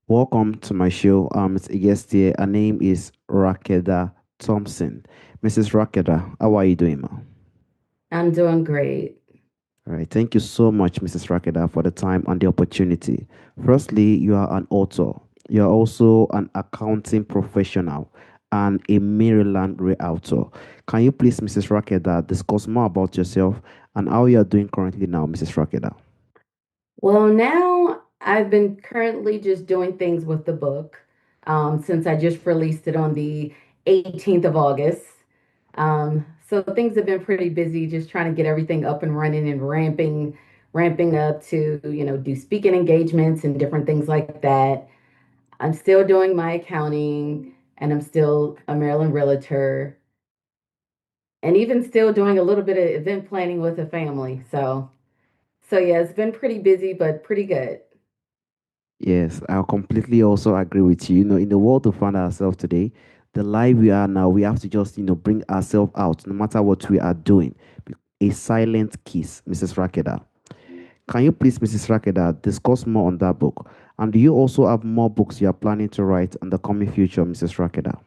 Welcome to my show. It's a guest here. Her name is Rakeda Thompson. Mrs. Rakeda, how are you doing, ma? I'm doing great. All right. Thank you so much, Mrs. Rakeda, for the time and the opportunity. Firstly, you are an author. You are also an accounting professional and a Maryland realtor. Can you please, Mrs. Rakeda, discuss more about yourself and how you are doing currently now, Mrs. Rakeda? Well, now I've been currently just doing things with the book since I just released it on the 18th of August. So things have been pretty busy, just trying to get everything up and running and ramping up to, do speaking engagements and different things like that. I'm still doing my accounting and I'm still a Maryland realtor and even still doing a little bit of event planning with a family. So yeah, it's been pretty busy, but pretty good. Yes, I completely also agree with you. In the world we find ourselves today, the life we are now, we have to just, bring ourselves out no matter what we are doing. A silent kiss, Mrs. Rakeda. Can you please, Mrs. Rakeda, discuss more on that book? And do you also have more books you are planning to write in the coming future, Mrs. Rakeda?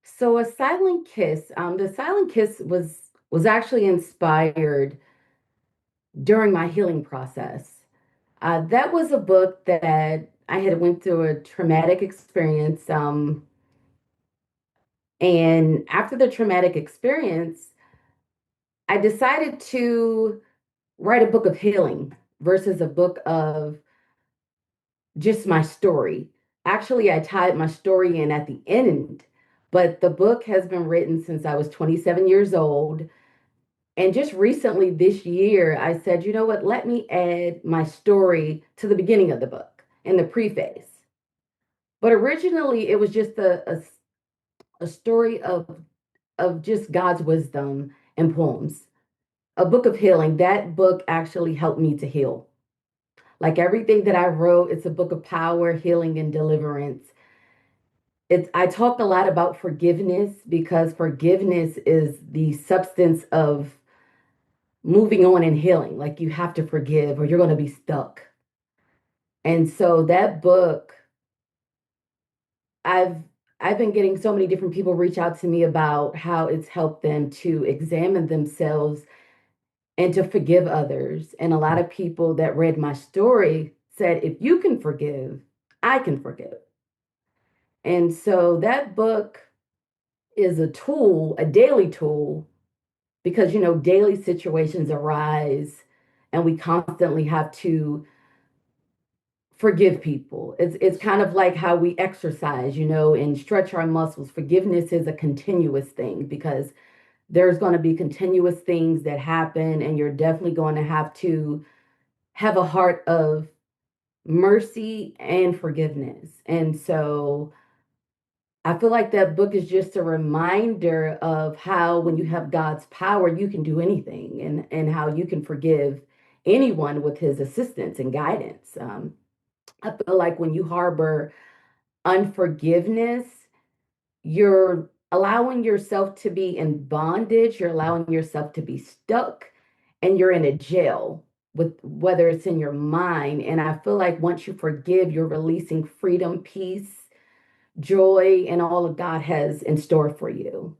So a silent kiss, the silent kiss was actually inspired during my healing process. That was a book that I had went through a traumatic experience, and after the traumatic experience, I decided to write a book of healing versus a book of just my story. Actually, I tied my story in at the end, but the book has been written since I was 27 years old. And just recently this year, I said, you know what, let me add my story to the beginning of the book in the preface. But originally, it was just a story of just God's wisdom and poems, a book of healing. That book actually helped me to heal. Like everything that I wrote, it's a book of power, healing, and deliverance. I talk a lot about forgiveness because forgiveness is the substance of moving on and healing. Like you have to forgive or you're going to be stuck. And so that book, I've I've been getting so many different people reach out to me about how it's helped them to examine themselves and to forgive others. And a lot of people that read my story said, if you can forgive, I can forgive. And so that book is a tool, a daily tool, because daily situations arise and we constantly have to forgive people. It's kind of like how we exercise, and stretch our muscles. Forgiveness is a continuous thing because there's going to be continuous things that happen, and you're definitely going to have a heart of mercy and forgiveness. And so I feel like that book is just a reminder of how when you have God's power, you can do anything and how you can forgive anyone with his assistance and guidance. I feel like when you harbor unforgiveness, you're allowing yourself to be in bondage, you're allowing yourself to be stuck, and you're in a jail with whether it's in your mind. And I feel like once you forgive, you're releasing freedom, peace, joy, and all of God has in store for you.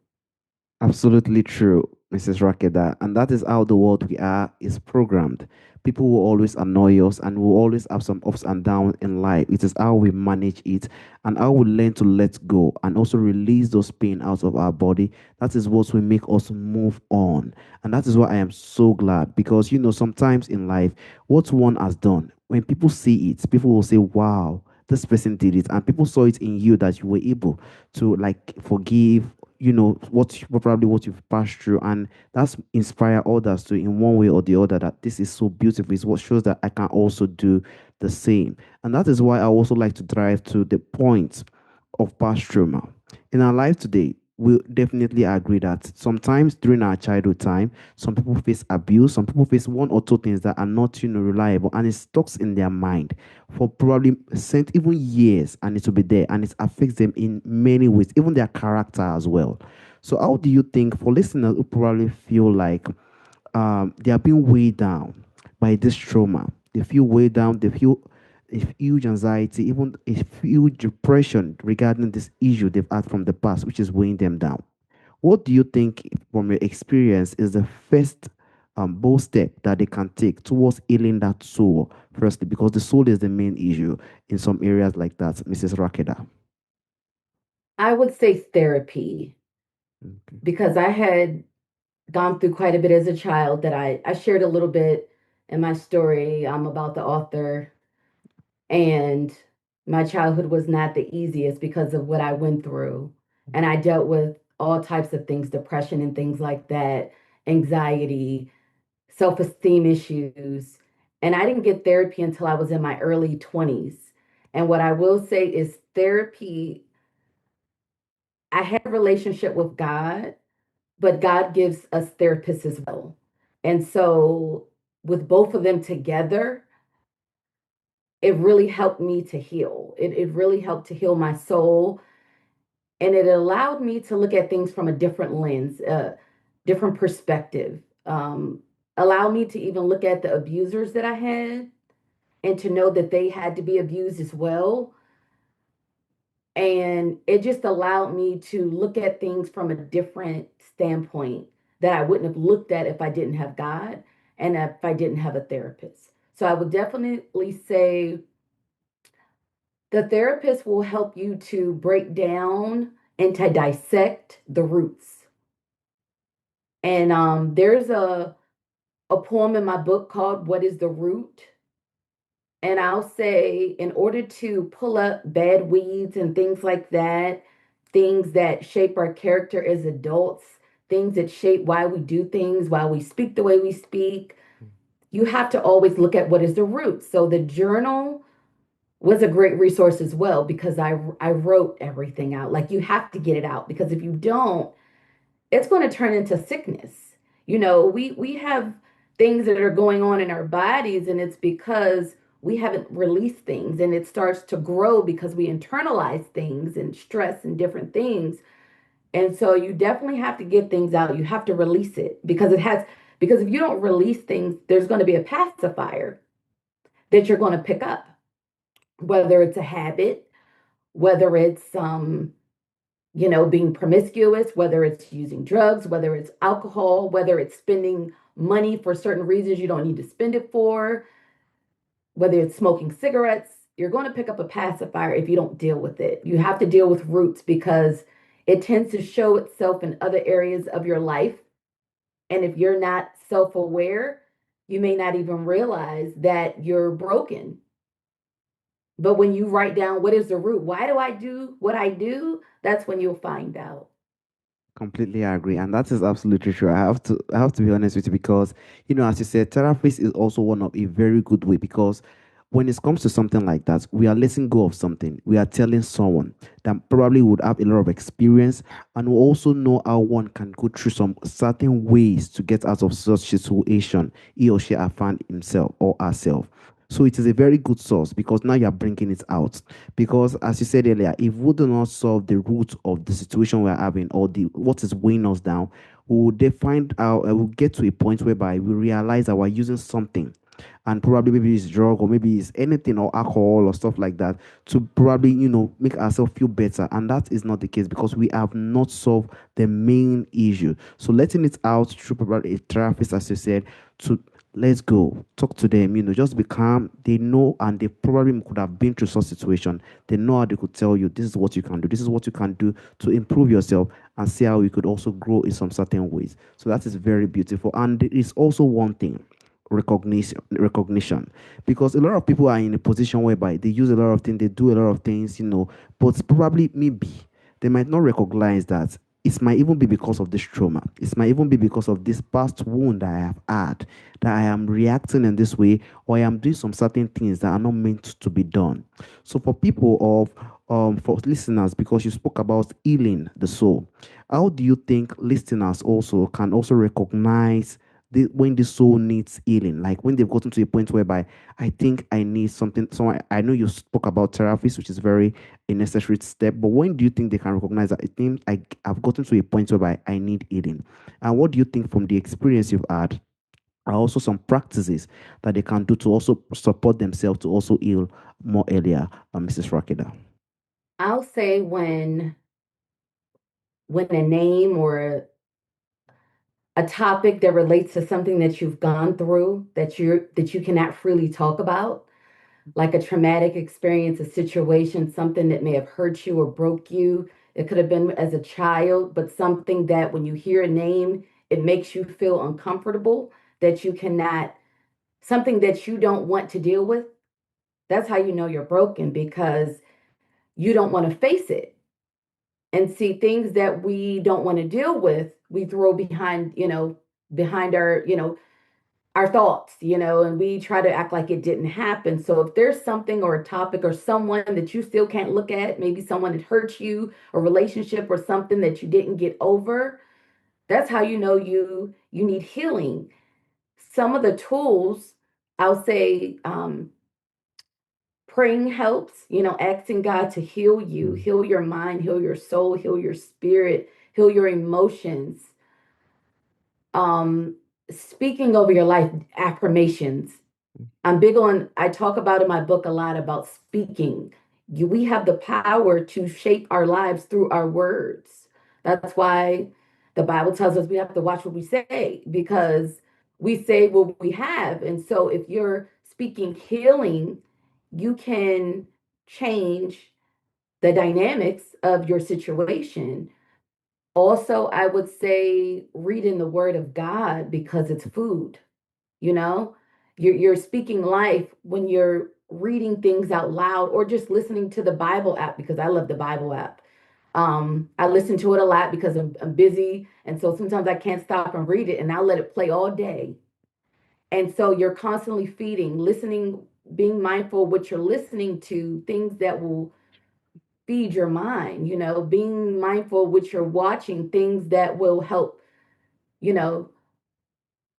Absolutely true, Mrs. Rakeda. And that is how the world we are is programmed. People will always annoy us and will always have some ups and downs in life. It is how we manage it and how we learn to let go and also release those pain out of our body. That is what will make us move on. And that is why I am so glad because, sometimes in life, what one has done, when people see it, people will say, wow, this person did it. And people saw it in you that you were able to like forgive probably what you've passed through, and that's inspire others to in one way or the other that this is so beautiful. It's what shows that I can also do the same. And that is why I also like to drive to the point of past trauma in our life today. We definitely agree that sometimes during our childhood time, some people face abuse, some people face one or two things that are not, reliable, and it stuck in their mind for probably cent even years, and it will be there, and it affects them in many ways, even their character as well. So, how do you think for listeners who probably feel like they are being weighed down by this trauma? They feel weighed down. They feel a huge anxiety, even a huge depression regarding this issue they've had from the past, which is weighing them down. What do you think, from your experience, is the first bold step that they can take towards healing that soul? Firstly, because the soul is the main issue in some areas like that, Mrs. Rakeda. I would say therapy Okay. because I had gone through quite a bit as a child that I shared a little bit in my story about the author. And my childhood was not the easiest because of what I went through. And I dealt with all types of things, depression and things like that, anxiety, self-esteem issues. And I didn't get therapy until I was in my early 20s. And what I will say is therapy, I had a relationship with God, but God gives us therapists as well. And so with both of them together, it really helped me to heal. It really helped to heal my soul. And it allowed me to look at things from a different lens, a different perspective. Allow me to even look at the abusers that I had and to know that they had to be abused as well. And it just allowed me to look at things from a different standpoint that I wouldn't have looked at if I didn't have God and if I didn't have a therapist. So I would definitely say the therapist will help you to break down and to dissect the roots. And there's a poem in my book called What is the Root? And I'll say, in order to pull up bad weeds and things like that, things that shape our character as adults, things that shape why we do things, why we speak the way we speak, you have to always look at what is the root. So the journal was a great resource as well because I wrote everything out. Like you have to get it out because if you don't, it's going to turn into sickness. You know, we have things that are going on in our bodies and it's because we haven't released things and it starts to grow because we internalize things and stress and different things. And so you definitely have to get things out. You have to release it because if you don't release things, there's going to be a pacifier that you're going to pick up, whether it's a habit, whether it's being promiscuous, whether it's using drugs, whether it's alcohol, whether it's spending money for certain reasons you don't need to spend it for, whether it's smoking cigarettes, you're going to pick up a pacifier if you don't deal with it. You have to deal with roots because it tends to show itself in other areas of your life. And if you're not self aware, you may not even realize that you're broken. But when you write down what is the root, why do I do what I do? That's when you'll find out. Completely agree, and that is absolutely true. I have to be honest with you because as you said, therapist is also one of a very good way because when it comes to something like that, we are letting go of something. We are telling someone that probably would have a lot of experience and will also know how one can go through some certain ways to get out of such situation he or she have found himself or herself. So it is a very good source because now you are bringing it out. Because as you said earlier, if we do not solve the root of the situation we are having or the what is weighing us down, we will they find out we'll get to a point whereby we realize that we're using something and probably maybe it's drug or maybe it's anything or alcohol or stuff like that to probably make ourselves feel better, and that is not the case because we have not solved the main issue. So letting it out through probably a therapist, as you said, to let's go talk to them, just be calm. They know, and they probably could have been through such situation. They know how they could tell you this is what you can do, this is what you can do to improve yourself and see how you could also grow in some certain ways. So that is very beautiful, and there is also one thing, recognition, because a lot of people are in a position whereby they use a lot of things, they do a lot of things, but probably maybe they might not recognize that it might even be because of this trauma. It might even be because of this past wound that I have had, that I am reacting in this way, or I am doing some certain things that are not meant to be done. So for people for listeners, because you spoke about healing the soul, how do you think listeners also can also recognize when the soul needs healing, like when they've gotten to a point whereby I think I need something. So I know you spoke about therapies, which is very a necessary step, but when do you think they can recognize that I think I've gotten to a point whereby I need healing? And what do you think from the experience you've had? are also some practices that they can do to also support themselves to also heal more earlier, Mrs. Rakeda? I'll say when a name or a topic that relates to something that you've gone through that you cannot freely talk about, like a traumatic experience, a situation, something that may have hurt you or broke you. It could have been as a child, but something that when you hear a name, it makes you feel uncomfortable, that you cannot, something that you don't want to deal with. That's how you know you're broken, because you don't want to face it. And see, things that we don't want to deal with, we throw behind, behind our thoughts, and we try to act like it didn't happen. So if there's something or a topic or someone that you still can't look at, maybe someone that hurt you, a relationship or something that you didn't get over, that's how you know you need healing. Some of the tools, I'll say, praying helps, asking God to heal you, Mm, heal your mind, heal your soul, heal your spirit, heal your emotions. Um, Speaking over your life, affirmations. I'm big on, I talk about in my book a lot about speaking. We have the power to shape our lives through our words. That's why the Bible tells us we have to watch what we say, because we say what we have. And so if you're speaking healing, you can change the dynamics of your situation. Also, I would say reading the word of God, because it's food. You know, you're speaking life when you're reading things out loud, or just listening to the Bible app, because I love the Bible app. I listen to it a lot because I'm busy, and so sometimes I can't stop and read it, and I'll let it play all day. And so you're constantly feeding, listening, being mindful of what you're listening to, things that will feed your mind, being mindful of what you're watching, things that will help, you know,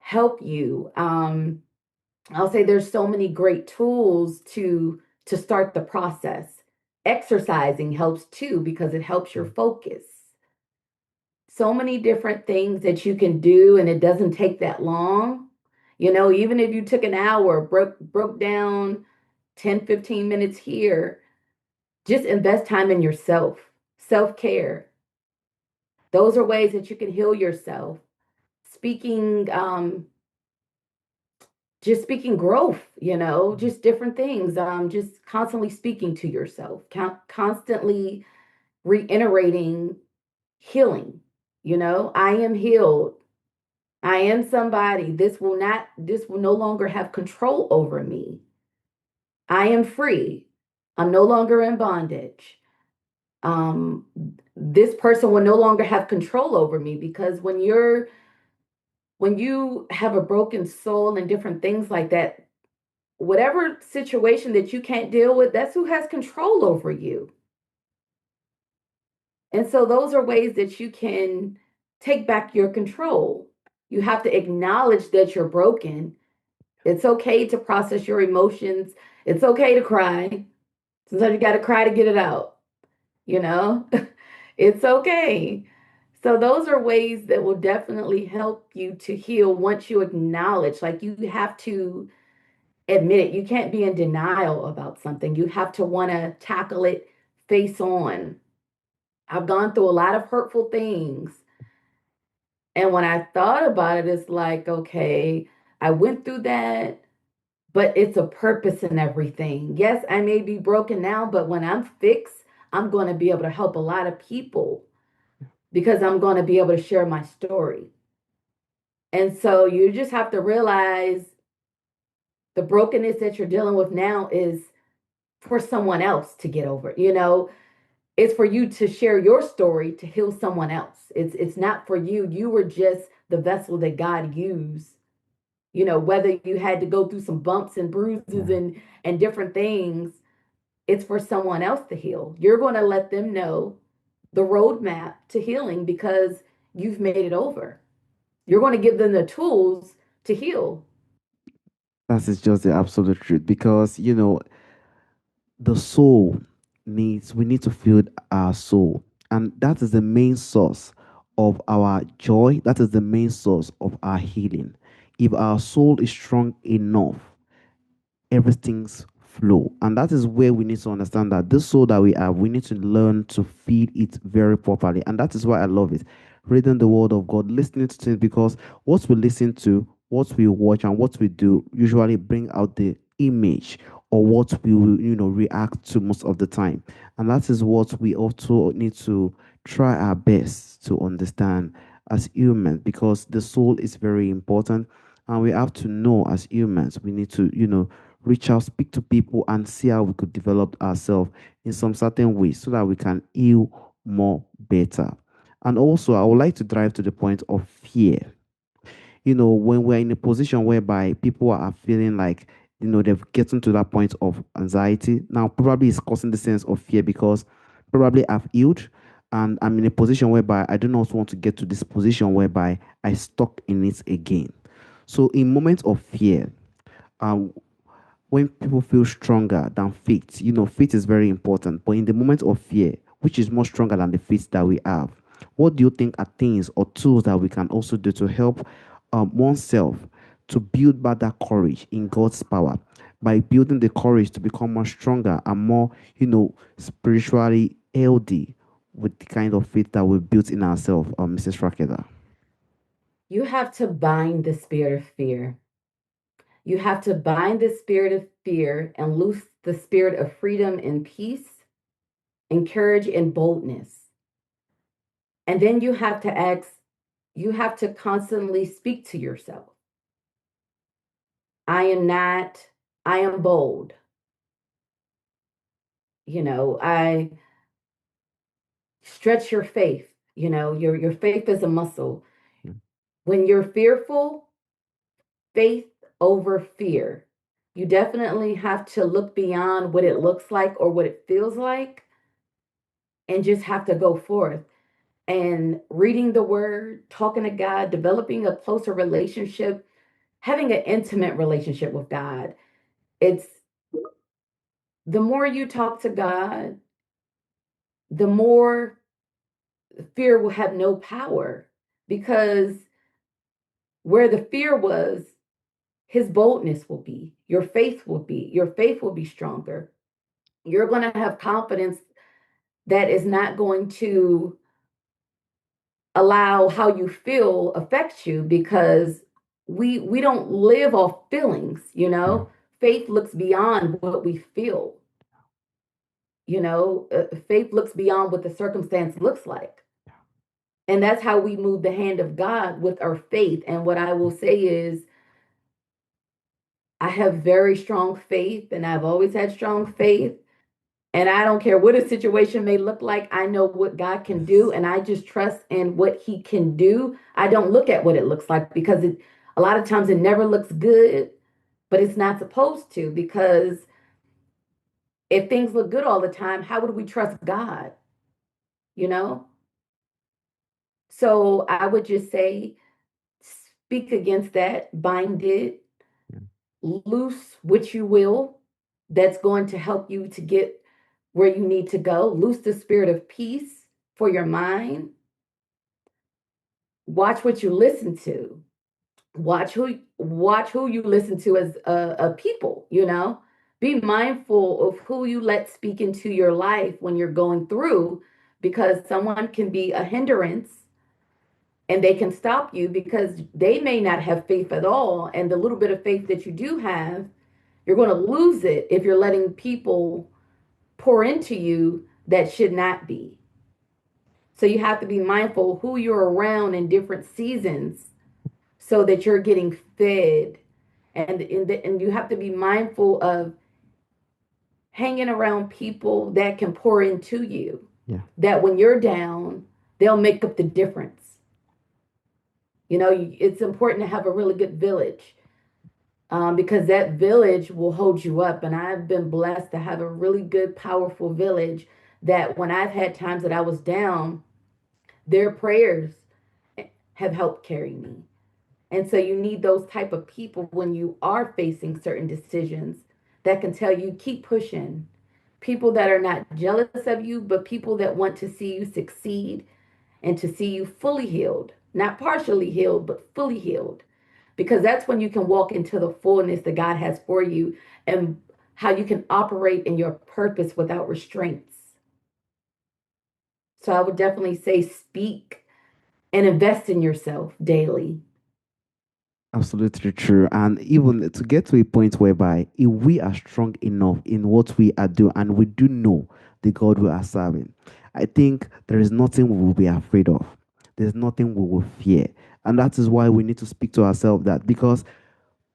help you. I'll say there's so many great tools to start the process. Exercising helps too, because it helps your mm, focus. So many different things that you can do, and it doesn't take that long. Even if you took an hour, broke down 10, 15 minutes here, just invest time in yourself. Self-care. Those are ways that you can heal yourself. Speaking just speaking growth, just different things, just constantly speaking to yourself, constantly reiterating healing. I am healed. I am somebody. This will no longer have control over me. I am free. I'm no longer in bondage. Um, this person will no longer have control over me, because when you have a broken soul and different things like that, whatever situation that you can't deal with, that's who has control over you. And so those are ways that you can take back your control. You have to acknowledge that you're broken. It's okay to process your emotions. It's okay to cry. Sometimes you got to cry to get it out, you know? It's okay. So those are ways that will definitely help you to heal once you acknowledge, like you have to admit it. You can't be in denial about something. You have to want to tackle it face on. I've gone through a lot of hurtful things. And when I thought about it, it's like, okay, I went through that, but it's a purpose in everything. Yes, I may be broken now, but when I'm fixed, I'm going to be able to help a lot of people, because I'm going to be able to share my story. And so you just have to realize the brokenness that you're dealing with now is for someone else to get over. It's for you to share your story to heal someone else. It's not for you. You were just the vessel that God used. Whether you had to go through some bumps and bruises yeah. and different things, it's for someone else to heal. You're going to let them know the roadmap to healing, because you've made it over. You're going to give them the tools to heal. That is just the absolute truth, because the soul we need to feed our soul, and that is the main source of our joy. That is the main source of our healing. If our soul is strong enough, everything's flow. And that is where we need to understand that this soul that we have, we need to learn to feed it very properly. And that is why I love it. Reading the word of God, listening to things, because what we listen to, what we watch, and what we do usually bring out the image or what we will, react to most of the time. And that is what we also need to try our best to understand as humans, because the soul is very important. And we have to know as humans, we need to, reach out, speak to people, and see how we could develop ourselves in some certain ways so that we can heal more better. And also, I would like to drive to the point of fear. When we're in a position whereby people are feeling like, they've gotten to that point of anxiety, now probably it's causing the sense of fear because probably I've healed and I'm in a position whereby I do not want to get to this position whereby I stuck in it again. So, in moments of fear, um, when people feel stronger than faith, faith is very important. But in the moment of fear, which is more stronger than the faith that we have, what do you think are things or tools that we can also do to help oneself to build back that courage in God's power by building the courage to become more stronger and more, spiritually healthy with the kind of faith that we built in ourselves, Mrs. Rakeda? You have to bind the spirit of fear. You have to bind the spirit of fear and loose the spirit of freedom and peace and courage and boldness. And then you have to constantly speak to yourself. I am not, I am bold. I stretch your faith. Your faith is a muscle. Mm, When you're fearful, faith over fear. You definitely have to look beyond what it looks like or what it feels like and just have to go forth. And reading the word, talking to God, developing a closer relationship, having an intimate relationship with God. It's the more you talk to God, the more fear will have no power because where the fear was, his boldness will be, your faith will be stronger. You're going to have confidence that is not going to allow how you feel affect you because we don't live off feelings, yeah, faith looks beyond what we feel. Faith looks beyond what the circumstance looks like, and that's how we move the hand of God with our faith. And what I will say is I have very strong faith and I've always had strong faith. And I don't care what a situation may look like. I know what God can do, yes, and I just trust in what He can do. I don't look at what it looks like because a lot of times it never looks good, but it's not supposed to. Because if things look good all the time, how would we trust God? You know? So I would just say, speak against that, bind it, yeah, loose what you will. That's going to help you to get where you need to go. Loose the spirit of peace for your mind. Watch what you listen to. Watch who you listen to as a people. Be mindful of who you let speak into your life when you're going through, because someone can be a hindrance and they can stop you because they may not have faith at all, and the little bit of faith that you do have, you're going to lose it if you're letting people pour into you that should not be. So you have to be mindful who you're around in different seasons so that you're getting fed. And you have to be mindful of hanging around people that can pour into you, yeah, that when you're down, they'll make up the difference. It's important to have a really good village, because that village will hold you up. And I've been blessed to have a really good, powerful village that when I've had times that I was down, their prayers have helped carry me. And so you need those type of people when you are facing certain decisions that can tell you keep pushing. People that are not jealous of you, but people that want to see you succeed and to see you fully healed, not partially healed, but fully healed. because that's when you can walk into the fullness that God has for you and how you can operate in your purpose without restraints. So I would definitely say speak and invest in yourself daily. Absolutely true. And even to get to a point whereby if we are strong enough in what we are doing and we do know the God we are serving, I think there is nothing we will be afraid of. There's nothing we will fear. And that is why we need to speak to ourselves that because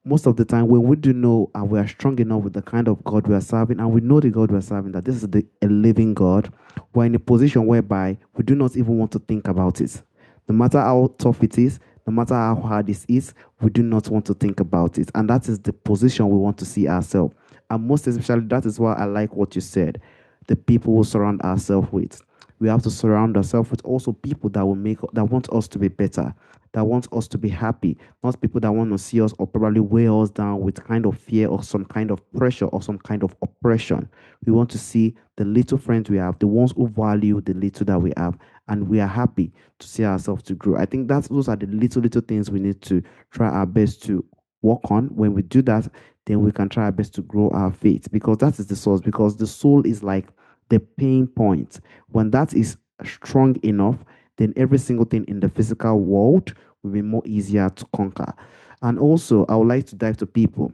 most of the time when we do know and we are strong enough with the kind of God we are serving and we know the God we are serving that this is a living God, we're in a position whereby we do not even want to think about it. No matter how tough it is, no matter how hard it is, we do not want to think about it. And that is the position we want to see ourselves. And most especially, that is why I like what you said, the people we surround ourselves with. We have to surround ourselves with also people that will make that want us to be better, that want us to be happy, not people that want to see us or probably weigh us down with kind of fear or some kind of pressure or some kind of oppression. We want to see the little friends we have, the ones who value the little that we have, and we are happy to see ourselves to grow. I think that's those are the little things we need to try our best to work on. When we do that, then we can try our best to grow our faith because that is the source. Because the soul is like the pain point. When that is strong enough, then every single thing in the physical world will be more easier to conquer. And also, I would like to dive to people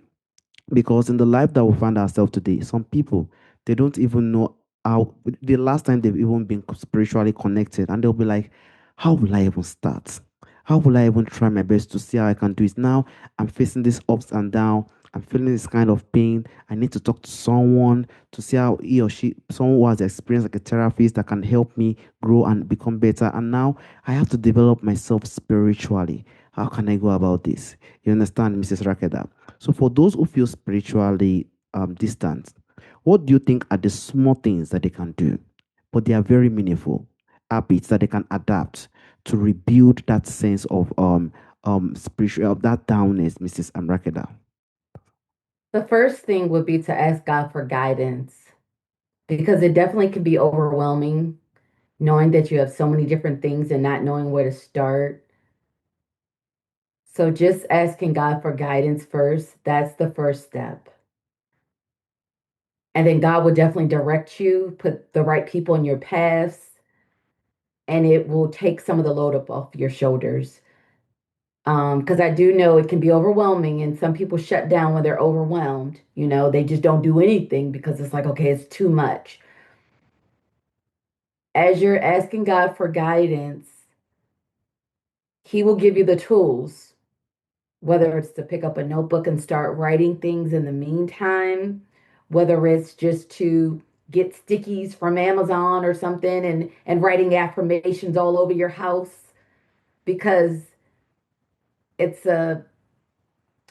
because in the life that we find ourselves today, some people they don't even know how the last time they've even been spiritually connected, and they'll be like, "How will I even start? How will I even try my best to see how I can do it?" Now I'm facing this ups and down. I'm feeling this kind of pain. I need to talk to someone to see how he or she, someone who has experience like a therapist that can help me grow and become better. And now I have to develop myself spiritually. How can I go about this? You understand, Mrs. Rakeda? So, for those who feel spiritually distant, what do you think are the small things that they can do, but they are very meaningful habits that they can adapt to rebuild that sense of spiritual that downness, Mrs. Amrakeda? The first thing would be to ask God for guidance because it definitely can be overwhelming knowing that you have so many different things and not knowing where to start. So just asking God for guidance first, that's the first step. And then God will definitely direct you, put the right people in your paths, and it will take some of the load up off your shoulders. Because I do know it can be overwhelming, and some people shut down when they're overwhelmed. You know, they just don't do anything because it's like, okay, it's too much. As you're asking God for guidance, He will give you the tools, whether it's to pick up a notebook and start writing things in the meantime, whether it's just to get stickies from Amazon or something and writing affirmations all over your house because it's a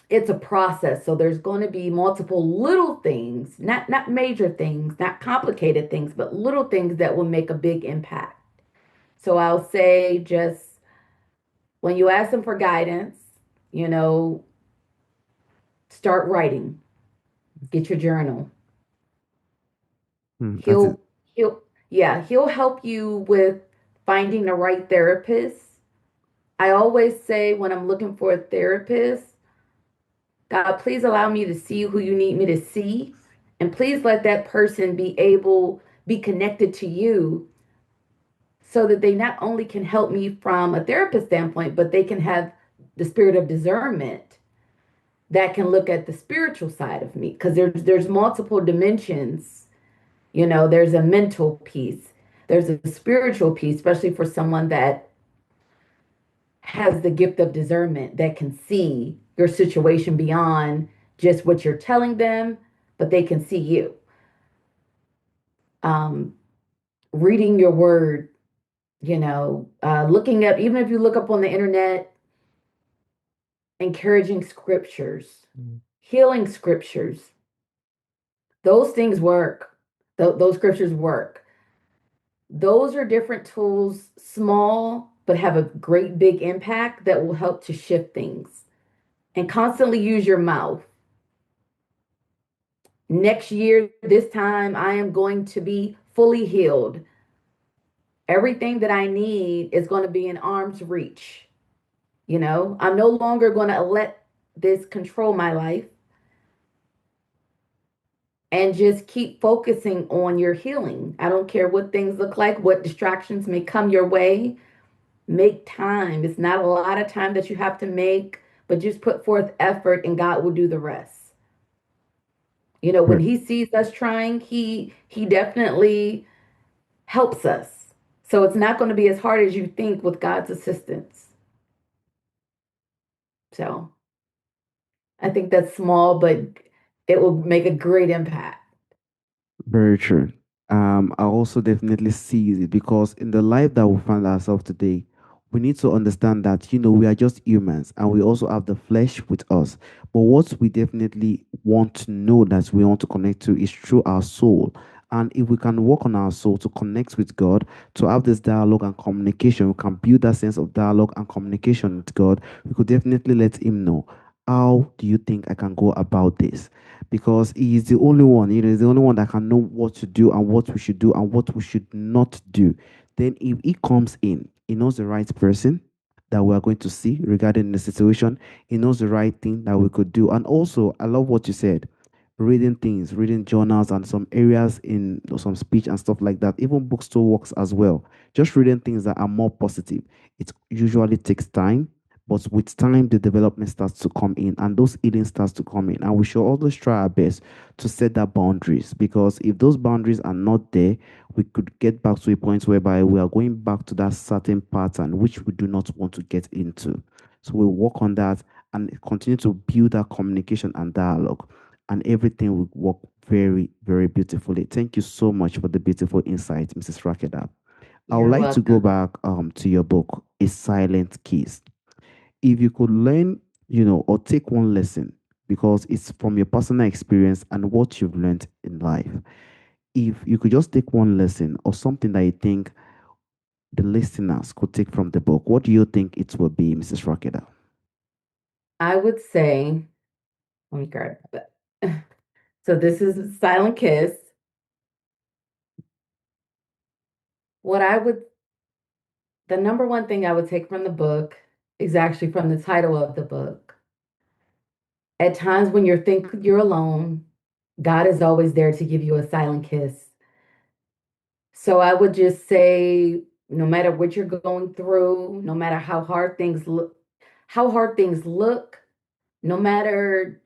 it's a process. So there's going to be multiple little things, not major things, not complicated things, but little things that will make a big impact. So I'll say just when you ask him for guidance, you know, start writing. Get your journal. That is. He'll yeah, he'll help you with finding the right therapist. I always say when I'm looking for a therapist, God, please allow me to see who you need me to see. And please let that person be connected to you so that they not only can help me from a therapist standpoint, but they can have the spirit of discernment that can look at the spiritual side of me. Because there's multiple dimensions. You know, there's a mental piece, there's a spiritual piece, especially for someone that has the gift of discernment that can see your situation beyond just what you're telling them, but they can see you. Um, Reading your word, looking up, even if you look up on the internet, encouraging scriptures, Mm. healing scriptures, those things work. Those scriptures work. Those are different tools, small, but have a great big impact that will help to shift things. And constantly use your mouth. Next year, this time, I am going to be fully healed. Everything that I need is going to be in arm's reach. You know, I'm no longer going to let this control my life and just keep focusing on your healing. I don't care what things look like, what distractions may come your way. Make time. It's not a lot of time that you have to make, but just put forth effort and God will do the rest. You know, when Ver- he sees us trying, he definitely helps us. So it's not going to be as hard as you think with God's assistance. So I think that's small, but it will make a great impact. Very true. I also definitely see it because in the life that we find ourselves today, we need to understand that, we are just humans and we also have the flesh with us. But what we definitely want to know that we want to connect to is through our soul. And if we can work on our soul to connect with God, to have this dialogue and communication, we can build that sense of dialogue and communication with God. We could definitely let Him know, how do you think I can go about this? Because he is the only one, he's the only one that can know what to do and what we should do and what we should not do. Then if he comes in, he knows the right person that we are going to see regarding the situation. He knows the right thing that we could do. And also, I love what you said. Reading things, reading journals and some areas in some speech and stuff like that. Even bookstore works as well. Just reading things that are more positive. It usually takes time, but with time, the development starts to come in and those healing starts to come in. And we should always try our best to set that boundaries because if those boundaries are not there, we could get back to a point whereby we are going back to that certain pattern which we do not want to get into. So we'll work on that and continue to build that communication and dialogue, and everything will work very, very beautifully. Thank you so much for the beautiful insight, Mrs. Rakeda. I would You're like to go welcome. back to your book, A Silent Kiss. If you could learn, or take one lesson, because it's from your personal experience and what you've learned in life. If you could just take one lesson or something that you think the listeners could take from the book, what do you think it will be, Mrs. Rakeda? I would say, let me grab that. So this is Silent Kiss. What I would, the number one thing I would take from the book is actually from the title of the book. At times when you think you're alone, God is always there to give you a silent kiss. So I would just say, no matter what you're going through, no matter how hard things look, no matter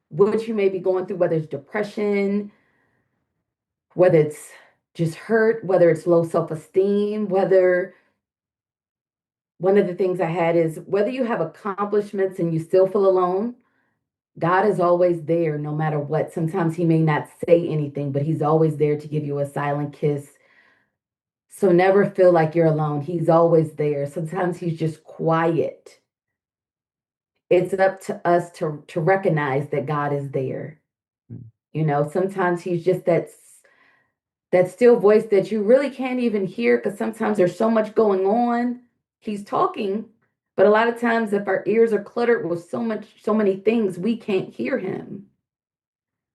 what you may be going through, whether it's depression, whether it's just hurt, whether it's low self-esteem, whether one of the things I had is whether you have accomplishments and you still feel alone, God is always there no matter what. Sometimes He may not say anything, but He's always there to give you a silent kiss. So never feel like you're alone. He's always there. Sometimes He's just quiet. It's up to us to recognize that God is there. You know, sometimes He's just that still voice that you really can't even hear because sometimes there's so much going on. He's talking, but a lot of times if our ears are cluttered with so many things, we can't hear Him.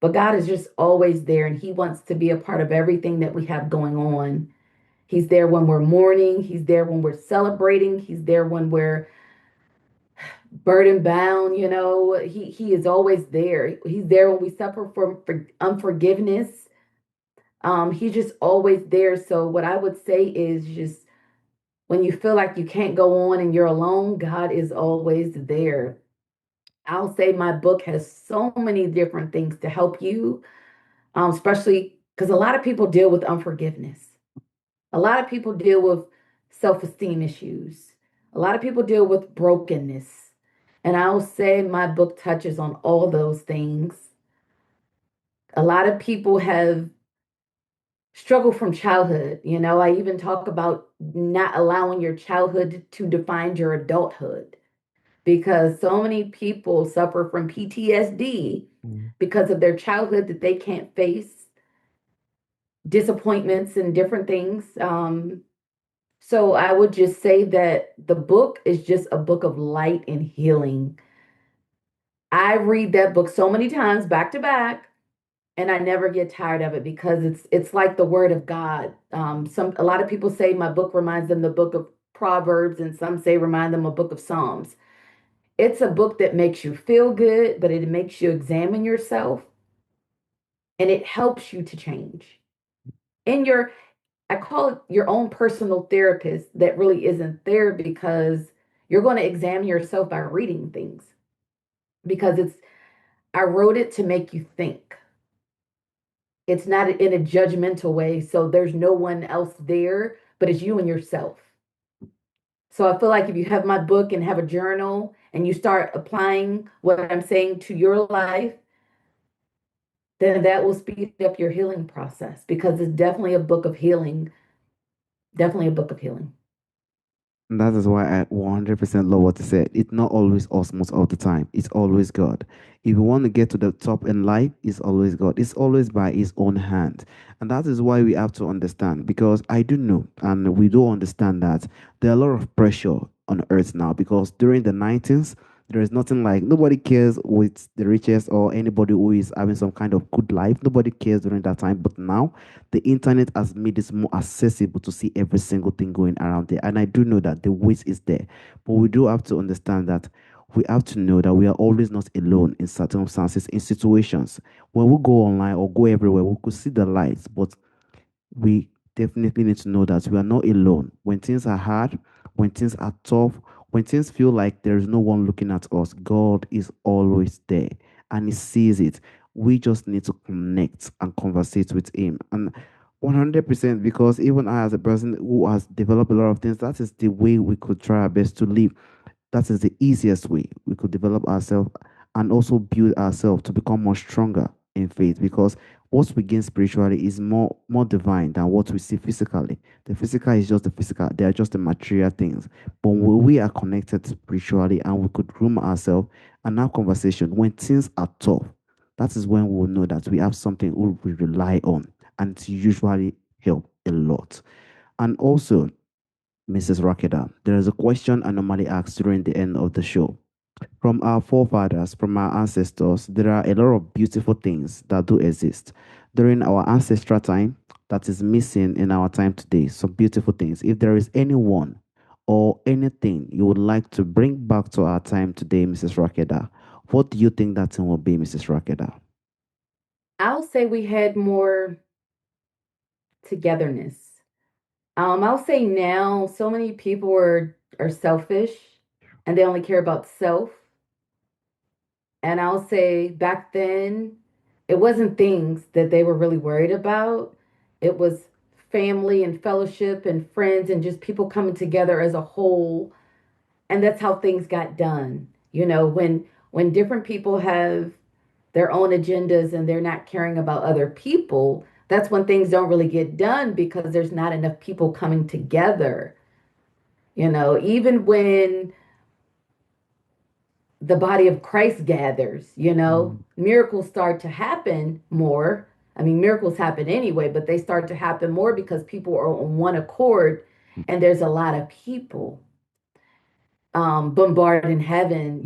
But God is just always there and He wants to be a part of everything that we have going on. He's there when we're mourning, He's there when we're celebrating, He's there when we're burden bound, you know. He is always there. He's there when we suffer from unforgiveness. He's just always there. So what I would say is just when you feel like you can't go on and you're alone, God is always there. I'll say my book has so many different things to help you, especially because a lot of people deal with unforgiveness. A lot of people deal with self esteem issues. A lot of people deal with brokenness. And I'll say my book touches on all those things. A lot of people have struggled from childhood. You know, I even talk about not allowing your childhood to define your adulthood because so many people suffer from PTSD Mm. because of their childhood that they can't face, disappointments and different things. So I would just say that the book is just a book of light and healing. I read that book so many times back to back, and I never get tired of it because it's like the word of God. A lot of people say my book reminds them the book of Proverbs, and some say remind them a book of Psalms. It's a book that makes you feel good, but it makes you examine yourself and it helps you to change. In your, I call it your own personal therapist that really isn't there because you're going to examine yourself by reading things because I wrote it to make you think. It's not in a judgmental way. So there's no one else there, but it's you and yourself. So I feel like if you have my book and have a journal and you start applying what I'm saying to your life, then that will speed up your healing process because it's definitely a book of healing. Definitely a book of healing. And that is why I 100% love what you said. It's not always us most of the time. It's always God. If you want to get to the top in life, it's always God. It's always by His own hand. And that is why we have to understand. Because I do know, and we do understand that there are a lot of pressure on earth now. Because during the 90s, there is nothing like nobody cares with the richest or anybody who is having some kind of good life. Nobody cares during that time. But now the internet has made it more accessible to see every single thing going around there. And I do know that the weight is there. But we do have to understand that we have to know that we are always not alone in circumstances, in situations. When we go online or go everywhere, we could see the lights, but we definitely need to know that we are not alone. When things are hard, when things are tough, when things feel like there is no one looking at us, God is always there and He sees it. We just need to connect and conversate with Him. And 100%, because even I, as a person who has developed a lot of things, that is the way we could try our best to live. That is the easiest way we could develop ourselves and also build ourselves to become more stronger in faith, because what we gain spiritually is more divine than what we see physically. The physical is just the physical, they are just the material things. But when we are connected spiritually and we could groom ourselves and have conversation when things are tough, that is when we will know that we have something we rely on, and it usually help a lot. And also, Mrs. Rakeda, there is a question I normally ask during the end of the show. From our forefathers, from our ancestors, there are a lot of beautiful things that do exist during our ancestral time that is missing in our time today. Some beautiful things. If there is anyone or anything you would like to bring back to our time today, Mrs. Rakeda, what do you think that thing will be, Mrs. Rakeda? I'll say we had more togetherness. I'll say now so many people are selfish and they only care about self. And I'll say back then, it wasn't things that they were really worried about. It was family and fellowship and friends and just people coming together as a whole. And that's how things got done. When different people have their own agendas and they're not caring about other people, that's when things don't really get done because there's not enough people coming together. Even when the body of Christ gathers, Mm. miracles start to happen more. I mean, miracles happen anyway, but they start to happen more because people are on one accord and there's a lot of people bombarding heaven,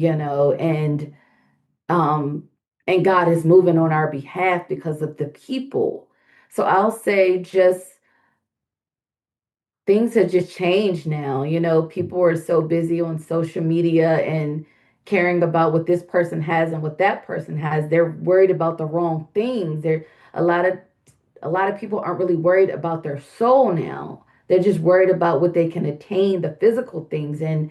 um, and God is moving on our behalf because of the people. So I'll say just things have just changed now. People are so busy on social media and caring about what this person has and what that person has. They're worried about the wrong things. A lot of a lot of people aren't really worried about their soul now. They're just worried about what they can attain, the physical things. And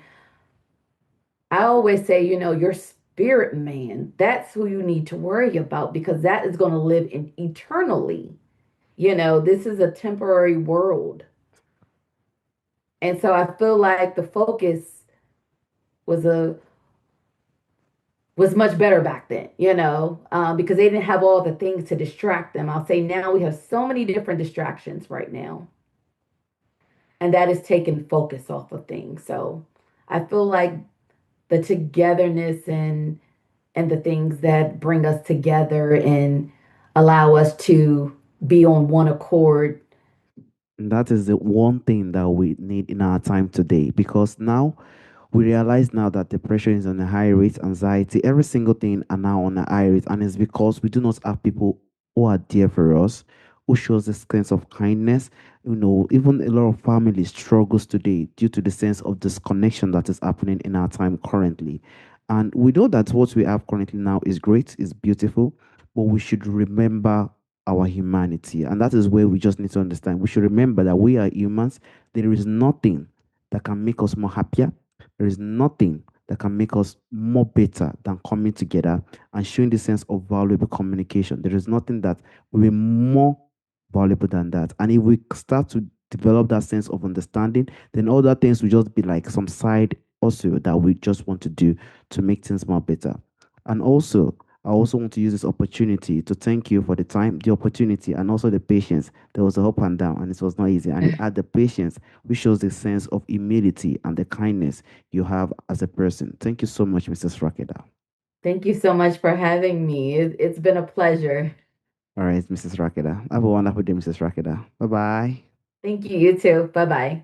I always say, your spirit man, that's who you need to worry about because that is going to live in eternally. This is a temporary world. And so I feel like the focus was a was much better back then, because they didn't have all the things to distract them. I'll say now we have so many different distractions right now, and that is taking focus off of things. So I feel like the togetherness and the things that bring us together and allow us to be on one accord. And that is the one thing that we need in our time today, because now we realize now that depression is on a high rate, anxiety, every single thing are now on a high rate, and it's because we do not have people who are there for us, who shows this sense of kindness. Even a lot of families struggles today due to the sense of disconnection that is happening in our time currently. And we know that what we have currently now is great, is beautiful, but we should remember our humanity. And that is where we just need to understand. We should remember that we are humans. There is nothing that can make us more happier. There is nothing that can make us more better than coming together and showing the sense of valuable communication. There is nothing that will be more valuable than that. And if we start to develop that sense of understanding, then other things will just be like some side also that we just want to do to make things more better. And also, I also want to use this opportunity to thank you for the time, the opportunity, and also the patience. There was a up and down, and it was not easy. And you had the patience, which shows the sense of humility and the kindness you have as a person. Thank you so much, Mrs. Rakeda. Thank you so much for having me. It's been a pleasure. All right, Mrs. Rakeda. Have a wonderful day, Mrs. Rakeda. Bye bye. Thank you. You too. Bye bye.